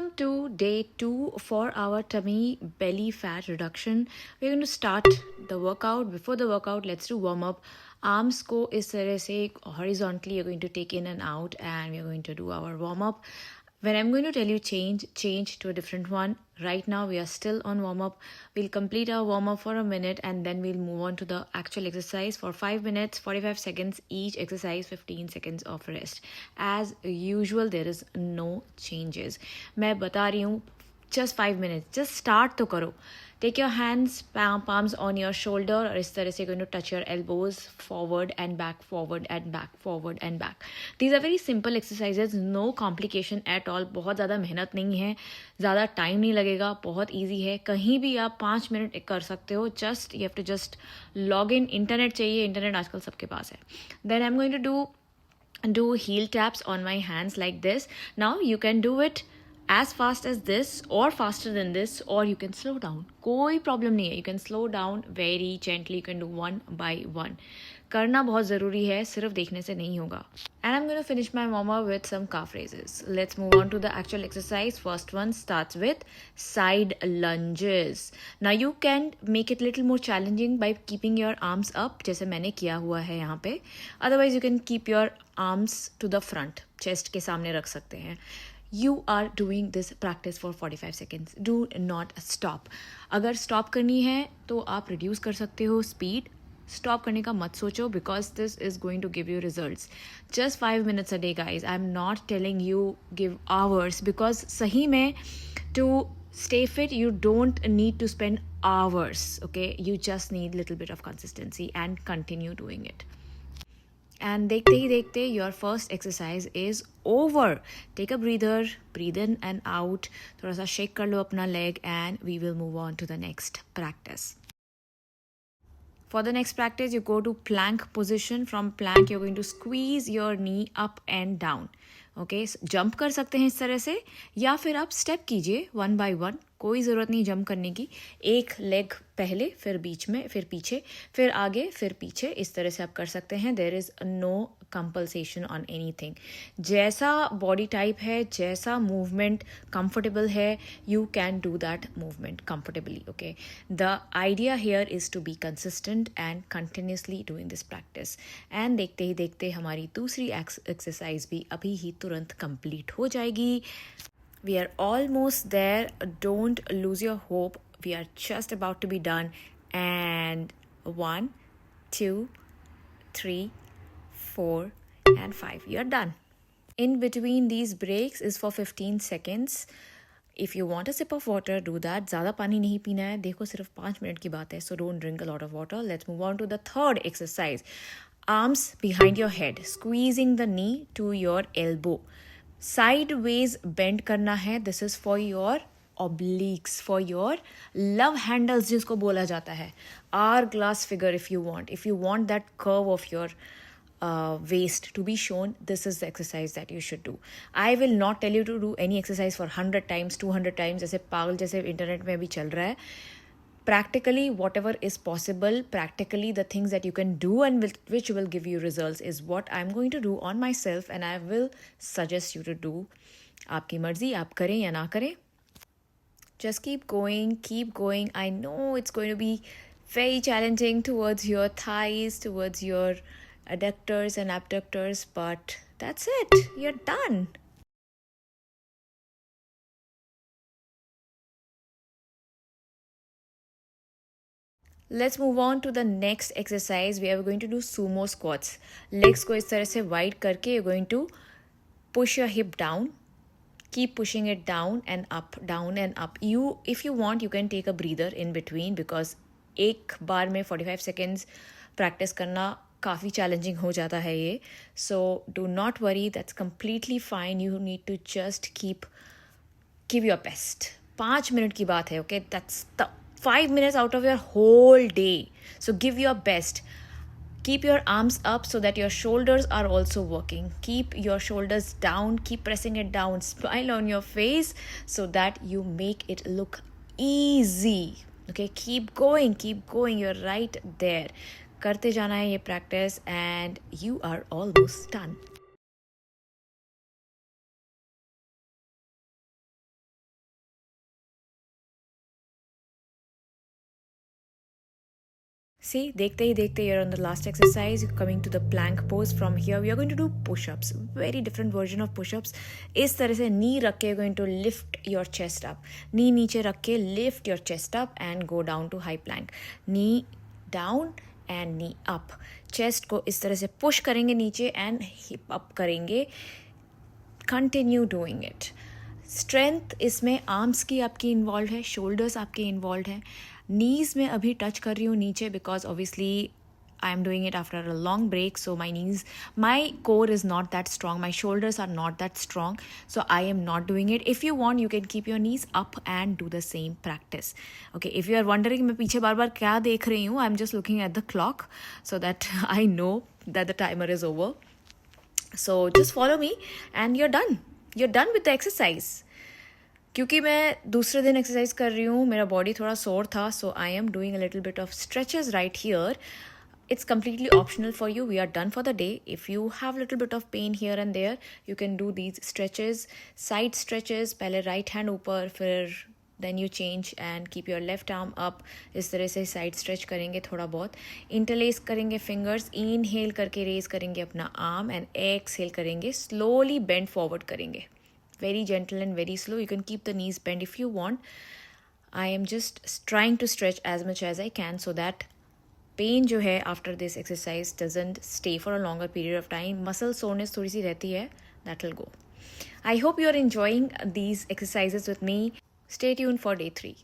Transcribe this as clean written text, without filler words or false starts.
Welcome to day 2 for our tummy belly fat reduction. We're going to start the workout. Before the workout, let's do warm up. Arms को इस तरह से horizontally you're going to take in and out, and we're going to do our warm up. When I'm going to tell you change to a different one. Right now we are still on warm up. We'll complete our warm up for a minute and then we'll move on to the actual exercise for 5 minutes, 45 seconds each exercise, 15 seconds of rest. As usual, there is no changes. मैं बता रही हूँ, just 5 minutes. Just start तो करो. Take your hands, palms on your shoulder, और इस तरह से going to touch your elbows forward and back, forward and back, forward and back. These are very simple exercises, no complication at all. बहुत ज़्यादा मेहनत नहीं है, ज़्यादा टाइम नहीं लगेगा, बहुत easy है. कहीं भी आप 5 मिनट कर सकते हो. Just you have to just log in. Internet चाहिए, इंटरनेट आजकल सबके पास है. Then I'm going to do heel taps on my hands like this. Now you can do it as fast as this or faster than this, or you can slow down. कोई problem नहीं है. You can slow down very gently. You can do one by one. करना बहुत ज़रूरी है, सिर्फ देखने से नहीं होगा. And I'm going to finish my warm up with some calf raises. Let's move on to the actual exercise. First one starts with side lunges. Now you can make it little more challenging by keeping your arms up, जैसे मैंने किया हुआ है यहाँ पे. Otherwise you can keep your arms to the front, chest के सामने रख सकते हैं. You are doing this practice for 45 seconds. Do not stop. अगर stop करनी है तो आप reduce कर सकते हो speed. Stop करने का मत सोचो, because this is going to give you results. Just 5 minutes a day, guys. I'm not telling you give hours, because सही में to stay fit you don't need to spend hours. Okay, you just need little bit of consistency and continue doing it. And देखते ही देखते your first exercise is over. Take a breather, breathe in and out. थोड़ा सा shake कर लो अपना leg, and we will move on to the next practice. For the next practice, you go to plank position. From plank, you're going to squeeze your knee up and down. Okay, jump कर सकते हैं इस तरह से, या फिर आप step कीजिए one by one. कोई ज़रूरत नहीं जंप करने की. एक लेग पहले, फिर बीच में, फिर पीछे, फिर आगे, फिर पीछे. इस तरह से आप कर सकते हैं. There is no compulsion on anything. जैसा बॉडी टाइप है, जैसा मूवमेंट कंफर्टेबल है, you can do that movement comfortably. Okay, the idea here is to be consistent and continuously doing this practice. And देखते ही देखते हमारी दूसरी एक्सरसाइज भी अभी ही तुरंत कंप्लीट हो जाएगी. We are almost there. Don't lose your hope. We are just about to be done. And 1, 2, 3, 4, and 5. You're done. In between these breaks is for 15 seconds. If you want a sip of water, do that. ज़्यादा पानी नहीं पीना है. देखो सिर्फ 5 minute की बात है. So don't drink a lot of water. Let's move on to the third exercise. Arms behind your head. Squeezing the knee to your elbow. Sideways bend करना है. This is for your obliques, for your love handles जिसको बोला जाता है. Hourglass figure if you want. If you want that curve of your waist to be shown, this is the exercise that you should do. I will not tell you to do any exercise for 100 times, 200 times, जैसे पागल जैसे internet में भी चल रहा है. Practically, whatever is possible, practically the things that you can do and which will give you results is what I'm going to do on myself, and I will suggest you to do. आपकी मर्जी, आप करें या ना करें. Just keep going, keep going. I know it's going to be very challenging towards your thighs, towards your adductors and abductors, but that's it. You're done. Let's move on to the next exercise. We are going to do sumo squats. Legs को इस तरह से wide करके you're going to push your hip down. Keep pushing it down and up, down and up. If you want, you can take a breather in between, because एक बार में 45 seconds practice करना काफ़ी challenging हो जाता है ये. So do not worry, that's completely fine. You need to just give your best. 5 minute की बात है. Okay, that's the 5 minutes out of your whole day. So give your best. Keep your arms up so that your shoulders are also working. Keep your shoulders down. Keep pressing it down. Smile on your face so that you make it look easy. Okay, keep going. Keep going. You're right there. करते जाना है ये practice, and you are almost done. See, देखते ही देखते you're on the last exercise. You're coming to the plank pose. From here we are going to do push-ups. Very different version of push-ups. इस तरह से knee रख के you're going to lift your chest up. Knee नीचे रख के lift your chest up and go down to high plank. Knee down and knee up. Chest को इस तरह से push करेंगे नीचे and hip up करेंगे. Continue doing it. स्ट्रेंथ इसमें आर्म्स की आपकी इन्वॉल्व है, शोल्डर्स आपके इन्वॉल्व हैं. नीज़ में अभी टच कर रही हूँ नीचे because obviously I am doing it after a long break. So my core is not that strong, my shoulders are not that strong, so I am not doing it. If you want you can keep your knees up and do the same practice. Okay, if you are wondering मैं पीछे बार बार क्या देख रही हूँ, I am just looking at the clock so that I know that the timer is over. So just follow me and you're done. You're done with the exercise. क्योंकि मैं दूसरे दिन एक्सरसाइज कर रही हूँ, मेरा बॉडी थोड़ा सोर था, so I am doing a little bit of stretches right here. It's completely optional for you. We are done for the day. If you have little bit of pain here and there, you can do these stretches, side stretches. पहले right hand ऊपर, फिर then you change and keep your left arm up. इस तरह से side stretch करेंगे थोड़ा बहुत. Interlace करेंगे fingers. Inhale करके raise करेंगे अपना arm and exhale करेंगे. Slowly bend forward करेंगे. Very gentle and very slow. You can keep the knees bent if you want. I am just trying to stretch as much as I can so that pain जो है after this exercise doesn't stay for a longer period of time. Muscle soreness थोड़ी सी रहती है. That will go. I hope you are enjoying these exercises with me. Stay tuned for day 3.